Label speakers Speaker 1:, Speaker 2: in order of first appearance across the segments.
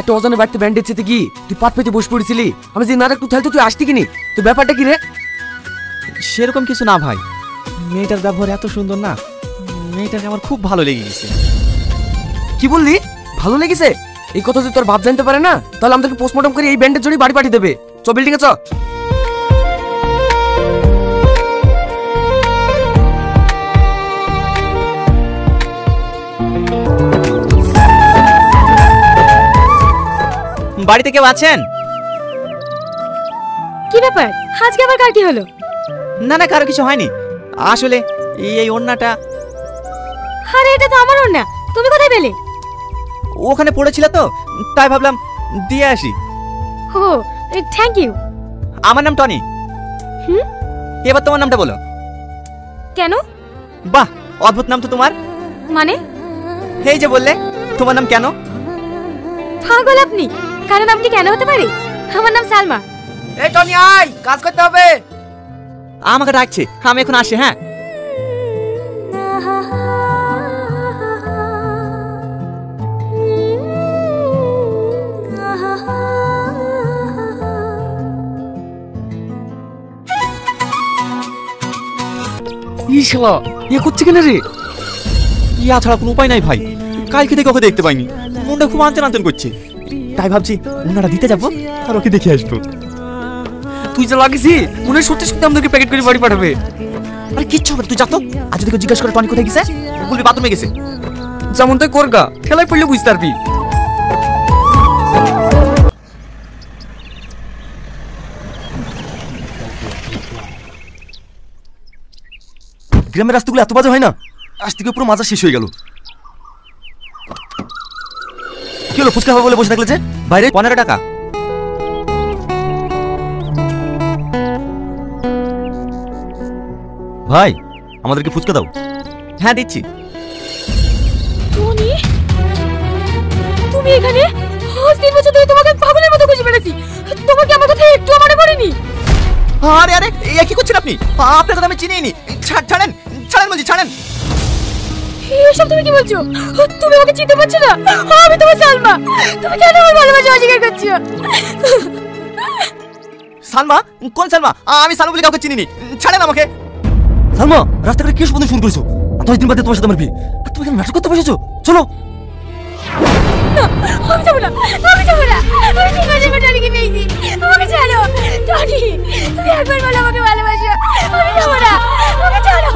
Speaker 1: একটা অজানা বাড়িতে ব্যান্ডেজ চেতে কি তুই পাট পেতে বসে পড়েছিলি, আমি যে না একটু থাকতো তুই আসতি কিনি, তো ব্যাপারটা কি রে?
Speaker 2: সেরকম কিছু না ভাই, মেয়েটার ব্যবহার এত সুন্দর না, মেয়েটাকে আমার খুব ভালো লেগে গেছে।
Speaker 1: কি বললি ভালো লেগেছে? এই কথা যদি তোর বাপ জানতে পারে না তাহলে আমাদেরকে পোস্টমর্টম করে এই ব্যান্ডেজ জড়ি বাড়ি পাঠিয়ে দেবে। চ বিল্ডিং এ চ।
Speaker 2: বাড়িতে কেউ আছেন?
Speaker 3: কি ব্যাপার, আজকে আবার কার কি হলো?
Speaker 2: না না, কারো কিছু হয়নি, আসলে এই ওড়নাটা।
Speaker 3: আরে এটা তো আমার ওড়না, তুমি কোথায় পেলে?
Speaker 2: ওখানে পড়েছিল তো, তাই ভাবলাম দিয়ে আসি।
Speaker 3: ও থ্যাংক ইউ।
Speaker 2: আমার নাম টনি। এবার তোমার নামটা বলো।
Speaker 3: কেন?
Speaker 2: বাহ, অদ্ভুত নাম তো তোমার।
Speaker 3: মানে?
Speaker 2: এই যে বললে তোমার নাম কেন।
Speaker 3: পাগল আপনি, কারণ আপনি কেন হতে পারে? আমার নাম সালমা।
Speaker 1: এই টনি আয়, কাজ করতে হবে।
Speaker 2: আমাকে ডাকছে, আমি এখন আসি। হ্যাঁ
Speaker 1: ইশালা এ করছে কেন রে?
Speaker 2: ইয়া ছাড়া কোনো উপায় নাই ভাই, কালকে থেকে ওকে দেখতে পাইনি, মনটা খুব আনচান আনচান করছে, তাই ভাবছি ওনারা দিতে যাবো আর ওকে দেখে আসবো।
Speaker 1: তুই যা লাগিস মনে সত্যি সত্যি আমাদেরকে প্যাকেট করে বাড়ি পাঠাবে।
Speaker 2: আরে কিচ্ছু হবে, তুই যা তো। আর যদি জিজ্ঞাসা করে টনি কোথায় গেছে, বলবি বাথরুমে গেছে।
Speaker 1: যেমন তুই করগা, খেলায় পড়লে বুঝতে পারবি।
Speaker 4: গ্রামের রাস্তাগুলো এত বাজে হয় না, আজ থেকে পুরো মাজা শেষ হয়ে গেল। কি হলো, ফুচকা খাবে বলে বসে থাকলে যে বাইরে?
Speaker 2: 15 টাকা।
Speaker 4: ভাই আমাদেরকে ফুচকা দাও।
Speaker 2: হ্যাঁ দিচ্ছি।
Speaker 3: টনি, তুমি এখানে? আজ 3 বছর ধরে তোমাকে পাগলের মতো খুঁজে বেড়াচ্ছি, তোমার কি আমার কথা একটু মনে পড়েনি?
Speaker 2: আরে আরে এ কি করছেন আপনি? আপনাকে তো আমি চিনিই নি। ছাড়েন ছাড়েন বলছি, ছাড়েন।
Speaker 3: এসব তুমি কি বলছো? তুমি আমাকে চিনতে পারছো না? আমি তোমার সালমা। তুমি কেন আমার ভালোবাসা অস্বীকার করছো?
Speaker 2: সালমা? কোন সালমা? আমি সালমা বলে কাউকে চিনিনি, ছাড়েন আমাকে।
Speaker 4: সালমা, রাস্তাঘাটে কি সম্বন্ধে শুরু করেছো? 10 দিন বাদে তোমার সাথে আমার বিয়ে, আর তুমি নাটক করতে বসেছো? চলো।
Speaker 3: আমি যাবো না, আমি যাবো না, আমি ঠিক আছে টনিকে পেয়েছি, আমাকে ছাড়ো। টনি, তুমি একবার বলো আমাকে ভালোবাসো, আমি যাবো না, আমাকে ছাড়ো।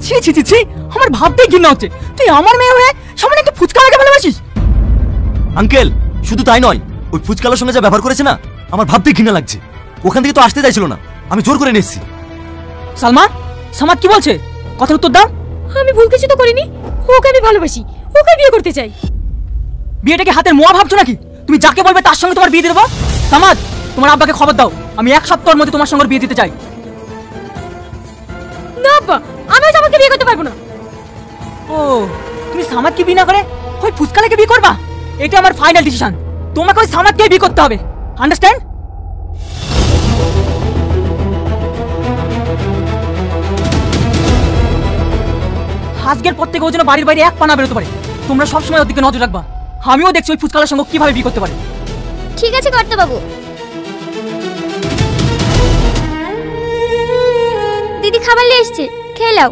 Speaker 1: ছি ছি ছি ছি, আমার ভাবতেই ঘৃণা হচ্ছে, তুই আমার মেয়ে হয়ে সামনে একটা ফুচকা লাগে ভালোবাসিস।
Speaker 4: আঙ্কেল শুধু তাই নয়, ওই ফুচকালার সঙ্গে যা ব্যবহার করেছে না, আমার ভাবতেই ঘৃণা লাগছে। ওখান থেকে তো আসতে চাইছিল না, আমি জোর করে নিয়ে এসেছি।
Speaker 1: সালমা, সামাদ কি বলছে? কথার উত্তর দাও।
Speaker 3: আমি ভুল কিছু তো করিনি, ওকে আমি ভালোবাসি, ওকে বিয়ে করতে চাই।
Speaker 1: বিয়েটাকে হাতের মোয়া ভাবছো নাকি? তুমি যাকে বলবে তার সঙ্গে তোমার বিয়ে দিয়ে দেবো। সামাদ, তোমার আব্বাকে খবর দাও, আমি 1 সপ্তাহের মধ্যে তোমার সঙ্গে বিয়ে দিতে চাই।
Speaker 3: না আব্বা, আমি সামাদকে বিয়ে করতে পারবো না।
Speaker 1: ও, তুমি সামাদকে বিয়ে না করে ওই ফুচকালাকে বিয়ে করবা? এটা আমার ফাইনাল ডিসিশন, তোমাকে ওই সামাদকে বিয়ে করতে হবে, আন্ডারস্ট্যান্ড? আজকের পর থেকে ও যেন বাড়ির বাইরে এক পা না বেরোতে পারে। তোমরা সবসময় ওর দিকে নজর রাখবা। আমিও দেখছি ওই ফুচকালার সঙ্গে কিভাবে বিয়ে করতে পারে।
Speaker 3: ঠিক আছে কর্তা বাবু। দিদি খাবার নিয়ে এসেছে, খেয়ে নাও।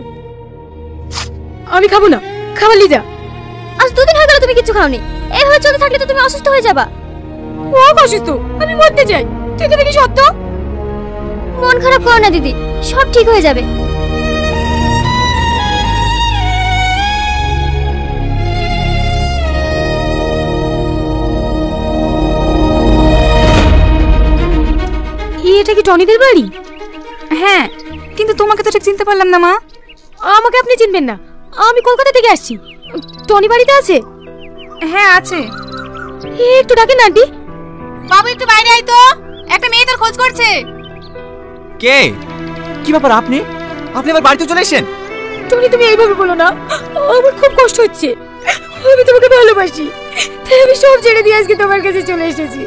Speaker 3: আমি খাবো না, খাবার নিয়ে যা। আজ 2 দিন হয়ে গেল তুমি কিছু খাওনি, এইভাবে চলতে থাকলে তো তুমি অসুস্থ হয়ে যাবা। ও অসুস্থ? আমি মরতে চাই, তুই তো দেখি সত্য। মন খারাপ করো না দিদি, সব ঠিক হয়ে যাবে। এটা কি টনিদের বাড়ি? হ্যাঁ, কিন্তু তোমাকে তো ঠিক চিনতে পারলাম না মা। আমাকে আপনি চিনবেন না, আমি কলকাতা থেকে আসছি। টনি বাড়িতে আছে? হ্যাঁ আছে। একটু ডাকেন আন্টি। বাবু একটু বাইরে আয় তো, একটা মেয়ে তোর খোঁজ করছে।
Speaker 2: কে? কি ব্যাপার, আপনি আবার বাড়িতে চলে এসেছেন?
Speaker 3: টনি তুমি এইভাবে বলো না, আমার খুব কষ্ট হচ্ছে। আমি তোমাকে ভালোবাসি, তাই আমি সব ছেড়ে দিয়ে আজকে তোমার কাছে চলে এসেছি।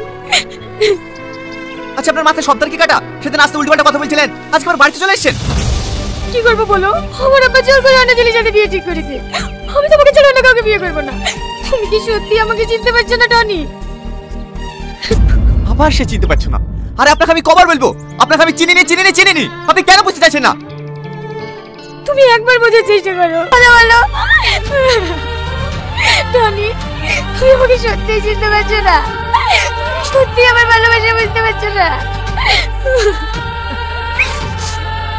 Speaker 2: আচ্ছা আপনার মাথায় শব্দ কি কাটা? সেদিন আসতে উল্টোপাল্টা কথা বলছিলেন, আজকে আবার বাড়িতে চলে এসেছেন।
Speaker 3: কি করবো বলো, আমার আব্বা জোর করে অন্য ছেলের সাথে বিয়ে ঠিক করেছে। আমি তোমাকে ছাড়া অন্য কাউকে বিয়ে করবো না। তুমি কি সত্যি আমাকে চিনতে পারছো না টনি?
Speaker 2: আবার সে চিনতে পারছো না? আরে আপনাকে আমি কবার বলবো, আপনাকে আমি চিনিনি। আপনি কেন বুঝতে চাইছেন না?
Speaker 3: তুমি একবার বোঝার চেষ্টা করো। বলো বলো টনি, তুমি আমাকে সত্যি চিনতে পারছো না? তুমি সত্যি আমার ভালোবাসা বুঝতে পারছো না?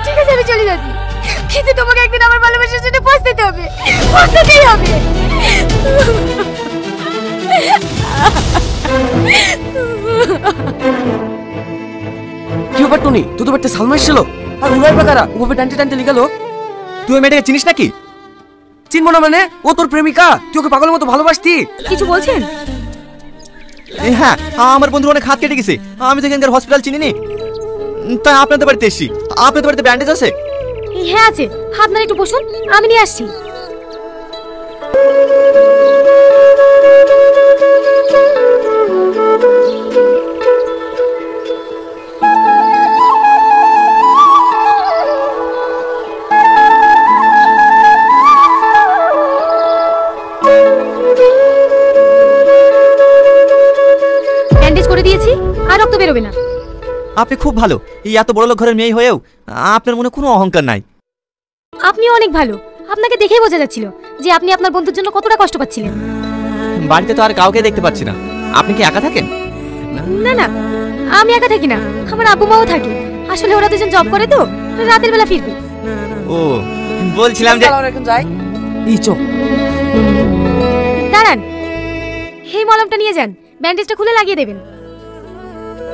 Speaker 3: ঠিক আছে আমি চলে যাচ্ছি, কিন্তু তোমাকে একদিন আমার ভালোবাসার জন্য পস্তাতে হবে, পস্তাতেই হবে।
Speaker 5: কি ব্যাপার টনি, তুই তো বাড়িতে সালমা এসেছিল আর উড়াই পাকারা ওভাবে টানতে টানতে লিখালো।
Speaker 2: তুই ওই মেয়েটাকে চিনিস নাকি?
Speaker 5: চিনবো না মানে? ও তোর প্রেমিকা, তুই ওকে পাগলের মতো ভালোবাসতি।
Speaker 3: কিছু বলছেন?
Speaker 2: হ্যাঁ, আমার বন্ধুর অনেক হাত কেটে গেছে, আমি তো এখানকার হসপিটাল চিনিনি, তাই আপনাদের বাড়িতে এসেছি। আপনাদের বাড়িতে ব্যান্ডেজ আছে?
Speaker 3: হ্যাঁ আছে, আপনারা একটু বসুন, আমি নিয়ে আসছি। ব্যান্ডেজ করে দিয়েছি, আর রক্ত বেরোবে না।
Speaker 2: আপনি খুব ভালো, এই এত বড় লোক ঘরের মেয়ে হয়েও আপনার মনে কোনো অহংকার নাই।
Speaker 3: আপনি অনেক ভালো, আপনাকে দেখেই বোঝা যাচ্ছিল যে আপনি আপনার বন্ধুর জন্য কতটা কষ্ট পাচ্ছিলেন।
Speaker 2: বাড়িতে তো আর কাউকে দেখতে পাচ্ছি না, আপনি কি একা থাকেন?
Speaker 3: না না, আমি একা থাকি না, আমার আব্বু মাও থাকে। আসলে ওরা দুজন জব করে তো, রাতের বেলা ফিরবে।
Speaker 2: ও, বলছিলাম যে
Speaker 5: এখন যাই। এই চোখ
Speaker 3: দাঁড়ান, এই মলমটা নিয়ে যান, ব্যান্ডেজটা খুলে লাগিয়ে দেবেন।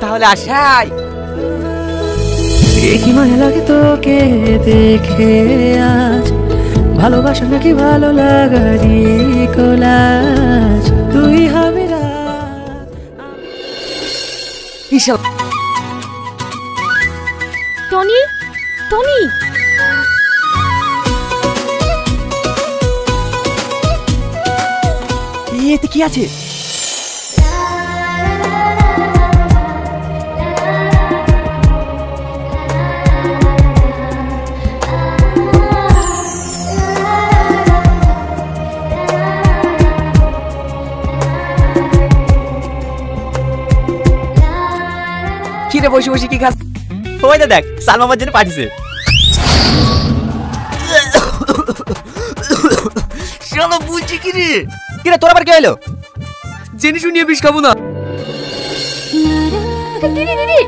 Speaker 2: তাহলে আসি।
Speaker 5: হ্যাঁ,
Speaker 6: কি মায়া লাগে তোকে দেখে আজ, ভালোবাসা নাকি ভালো লাগারি কোলাজ, তুই হবে
Speaker 3: টনি, টনি,
Speaker 2: এতে কি আছে?
Speaker 5: কি রে বসে বসে কি খাস?
Speaker 2: ওই তো দেখ, সালমা আমার জন্য পাঠিয়েছে।
Speaker 5: শালা বুঝছি কি রে?
Speaker 2: কিরে তোর আবার কি হলো?
Speaker 5: জেনে শুনিয়ে বিষ খাবো না।
Speaker 3: দিদি দিদি,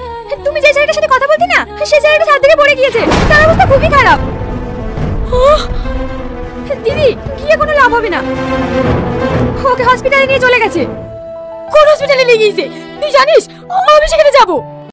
Speaker 3: তুমি যে জায়গাটার সাথে কথা বলতে না, সেই জায়গাটা ছাদ থেকে পড়ে গিয়েছে, তার অবস্থা খুবই খারাপ। দিদি, গিয়ে কোনো লাভ হবে না, ওকে হসপিটালে নিয়ে চলে গেছে। কোন হসপিটালে নিয়ে গিয়েছে তুই জানিস? আমি সেখানে যাবো।